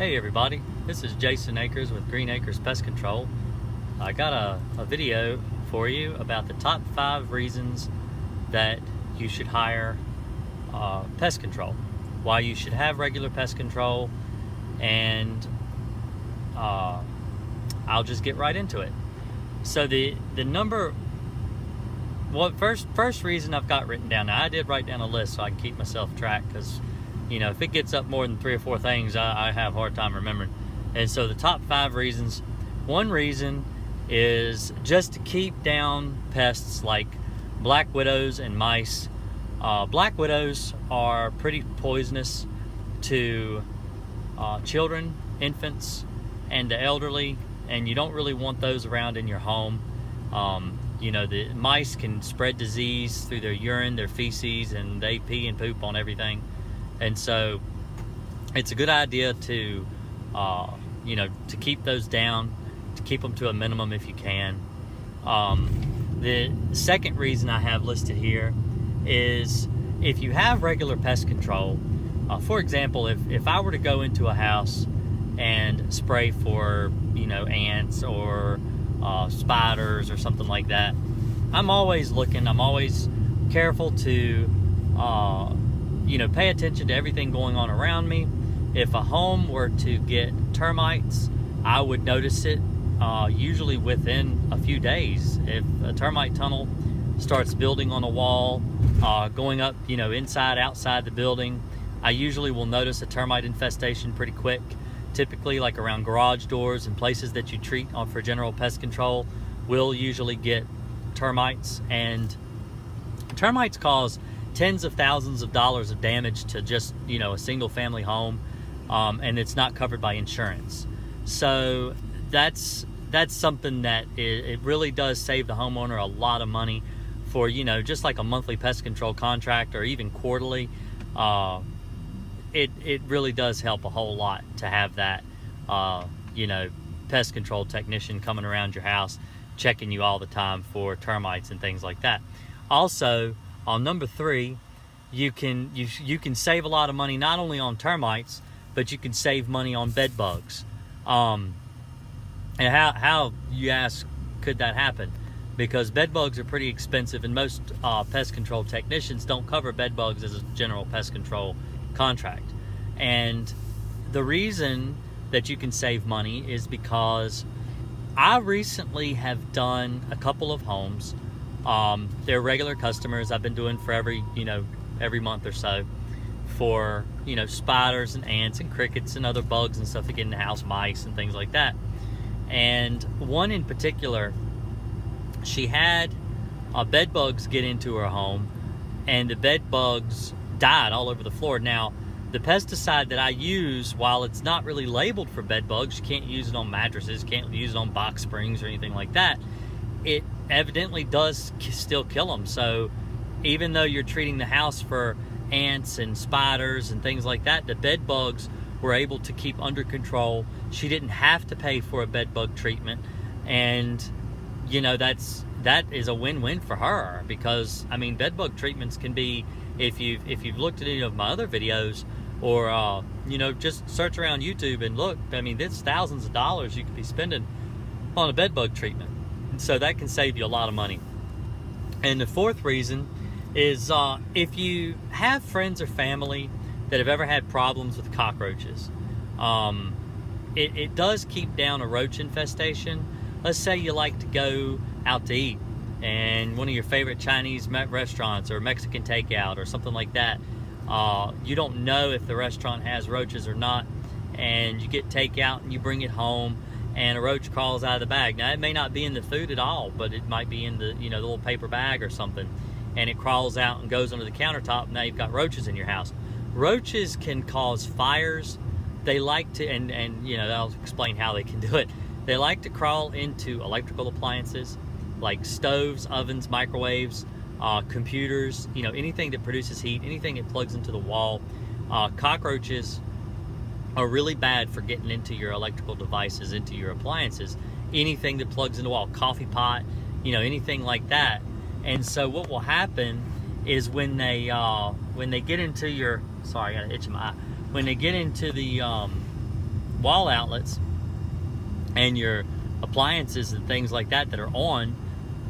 Hey everybody, this is Jason Akers with Akers Pest Control. I got a video for you about the top 5 reasons that you should hire pest control, why you should have regular pest control, and I'll just get right into it. So first reason I've got written down. Now I did write down a list so I can keep myself track, because if it gets up more than 3 or 4 things, I have a hard time remembering. And so the top 5 reasons. One reason is just to keep down pests like black widows and mice. Black widows are pretty poisonous to children, infants, and the elderly, and you don't really want those around in your home. The mice can spread disease through their urine, their feces, and they pee and poop on everything. And so it's a good idea to keep those down, to keep them to a minimum if you can. The second reason I have listed here is if you have regular pest control. For example, if I were to go into a house and spray for ants or spiders or something like that, I'm always careful to pay attention to everything going on around me. If a home were to get termites, I would notice it usually within a few days. If a termite tunnel starts building on a wall, going up inside, outside the building, I usually will notice a termite infestation pretty quick. Typically, like around garage doors and places that you treat for general pest control, will usually get termites. And termites cause tens of thousands of dollars of damage to just a single family home, and it's not covered by insurance. So that's something that it really does save the homeowner a lot of money for just like a monthly pest control contract or even quarterly. It really does help a whole lot to have that pest control technician coming around your house checking you all the time for termites and things like that. Also, on number 3, you can save a lot of money not only on termites, but you can save money on bed bugs. And how, you ask, could that happen? Because bed bugs are pretty expensive, and most pest control technicians don't cover bed bugs as a general pest control contract. And the reason that you can save money is because I recently have done a couple of homes. They're regular customers. I've been doing for every month or so for spiders and ants and crickets and other bugs and stuff that get in the house, mice and things like that. And one in particular, she had bed bugs get into her home, and the bed bugs died all over the floor. Now, the pesticide that I use, while it's not really labeled for bed bugs, you can't use it on mattresses, can't use it on box springs or anything like that, it evidently does still kill them. So even though you're treating the house for ants and spiders and things like that, the bed bugs were able to keep under control. She didn't have to pay for a bed bug treatment, and that is a win-win for her, because bed bug treatments can be, if you've looked at any of my other videos, or just search around YouTube and look, there's thousands of dollars you could be spending on a bed bug treatment. And so that can save you a lot of money. And the 4th reason is if you have friends or family that have ever had problems with cockroaches, it does keep down a roach infestation. Let's say you like to go out to eat, and one of your favorite Chinese restaurants or Mexican takeout or something like that, you don't know if the restaurant has roaches or not, and you get takeout and you bring it home, and a roach crawls out of the bag. Now, it may not be in the food at all, but it might be in the the little paper bag or something, and it crawls out and goes under the countertop. Now you've got roaches in your house. Roaches can cause fires. They like to, and I'll explain how they can do it. They like to crawl into electrical appliances like stoves, ovens, microwaves, computers, anything that produces heat, anything that plugs into the wall. Cockroaches are really bad for getting into your electrical devices, into your appliances, anything that plugs into the wall, coffee pot, anything like that. And so what will happen is when they get into your, sorry, I got an itch in my eye. When they get into the wall outlets and your appliances and things like that are on,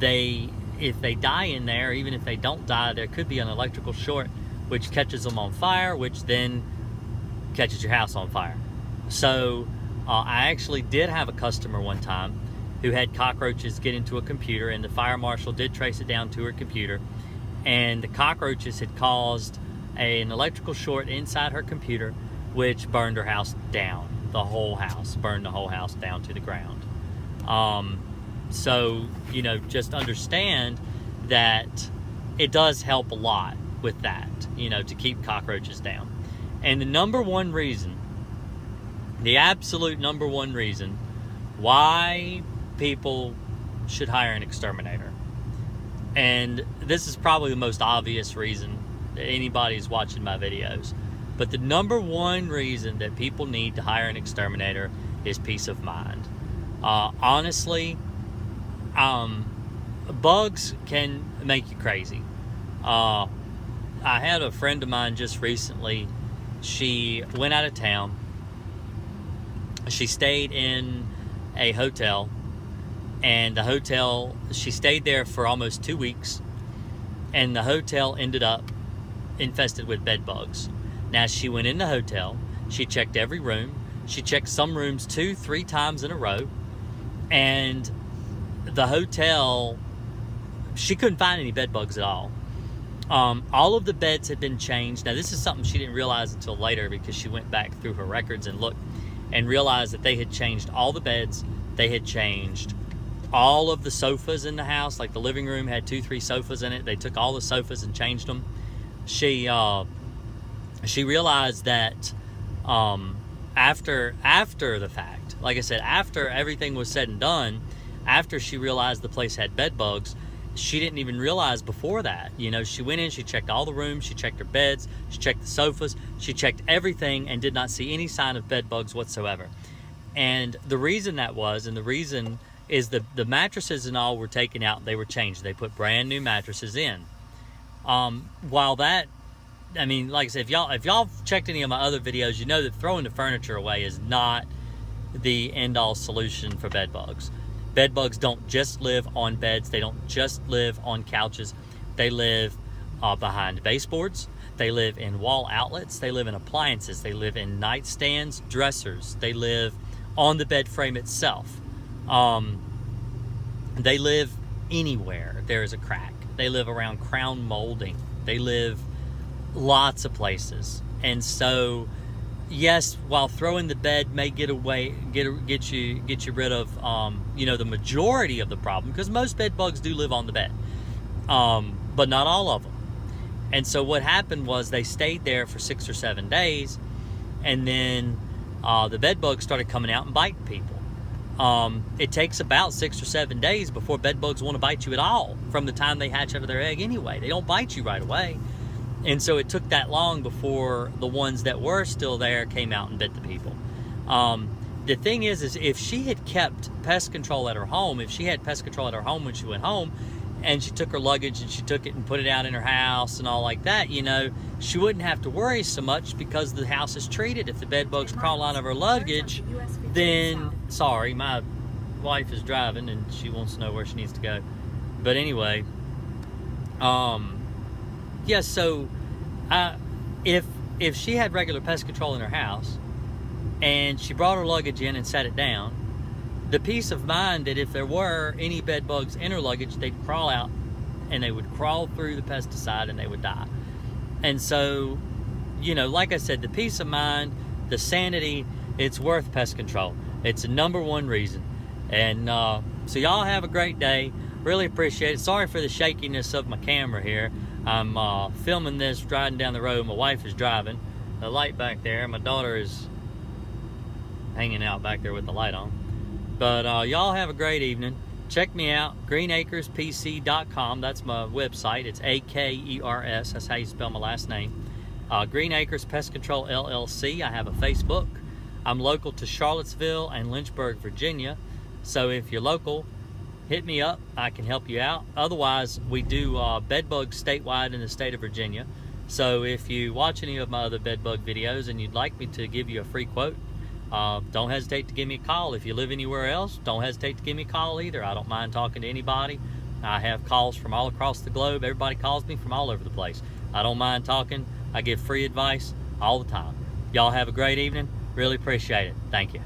if they die in there, even if they don't die, there could be an electrical short which catches them on fire, which then catches your house on fire. So I actually did have a customer one time who had cockroaches get into a computer, and the fire marshal did trace it down to her computer, and the cockroaches had caused an electrical short inside her computer, which burned her house down. The whole house burned the whole house down to the ground. So, you know, just understand that it does help a lot with that, you know, to keep cockroaches down. And the number one reason, the absolute number one reason why people should hire an exterminator, and this is probably the most obvious reason that anybody's watching my videos, but the number one reason that people need to hire an exterminator is peace of mind. Honestly, bugs can make you crazy. I had a friend of mine just recently. She went out of town. She stayed in a hotel, and the hotel, she stayed there for almost 2 weeks, and the hotel ended up infested with bed bugs. Now, she went in the hotel, she checked every room, she checked some rooms 2-3 times in a row, and the hotel, she couldn't find any bed bugs at all. All of the beds had been changed. Now, this is something she didn't realize until later, because she went back through her records and looked and realized that they had changed all the beds. They had changed all of the sofas in the house. Like, the living room had 2-3 sofas in it. They took all the sofas and changed them. She realized that after the fact, like I said, after everything was said and done, after she realized the place had bed bugs, she didn't even realize before that. You know, she went in, she checked all the rooms, she checked her beds, she checked the sofas, she checked everything, and did not see any sign of bed bugs whatsoever. And the reason that was, and the reason is the mattresses and all were taken out, they were changed. They put brand new mattresses in. While that, I mean, like I said, if y'all checked any of my other videos, you know that throwing the furniture away is not the end-all solution for bed bugs. Bed bugs don't just live on beds. They don't just live on couches. They live behind baseboards. They live in wall outlets. They live in appliances. They live in nightstands, dressers. They live on the bed frame itself. They live anywhere there is a crack. They live around crown molding. They live lots of places. And so, yes, while throwing the bed may get you rid of the majority of the problem, because most bed bugs do live on the bed, but not all of them. And so what happened was they stayed there for 6 or 7 days, and then the bed bugs started coming out and biting people. It takes about 6 or 7 days before bed bugs want to bite you at all, from the time they hatch out of their egg anyway. They don't bite you right away. And so it took that long before the ones that were still there came out and bit the people. The thing is if she had kept pest control at her home, if she had pest control at her home when she went home, and she took her luggage and she took it and put it out in her house and all like that, you know, she wouldn't have to worry so much, because the house is treated. If the bed bugs crawl out of her luggage, then, sorry, my wife is driving and she wants to know where she needs to go. But anyway, yeah, so if she had regular pest control in her house and she brought her luggage in and set it down, the peace of mind that if there were any bed bugs in her luggage, they'd crawl out and they would crawl through the pesticide and they would die. And so, you know, like I said, the peace of mind, the sanity, it's worth pest control. It's the number one reason. And so y'all have a great day. Really appreciate it. Sorry for the shakiness of my camera here. I'm filming this driving down the road. My wife is driving. The light back there, my daughter is hanging out back there with the light on. But y'all have a great evening. Check me out, greenacrespc.com. That's my website. It's Akers. That's how you spell my last name. Green Acres Pest Control LLC. I have a Facebook. I'm local to Charlottesville and Lynchburg, Virginia. So if you're local, hit me up. I can help you out. Otherwise, we do bed bugs statewide in the state of Virginia. So if you watch any of my other bed bug videos and you'd like me to give you a free quote, Don't hesitate to give me a call. If you live anywhere else, don't hesitate to give me a call either. I don't mind talking to anybody. I have calls from all across the globe. Everybody calls me from all over the place. I don't mind talking. I give free advice all the time. Y'all have a great evening. Really appreciate it. Thank you.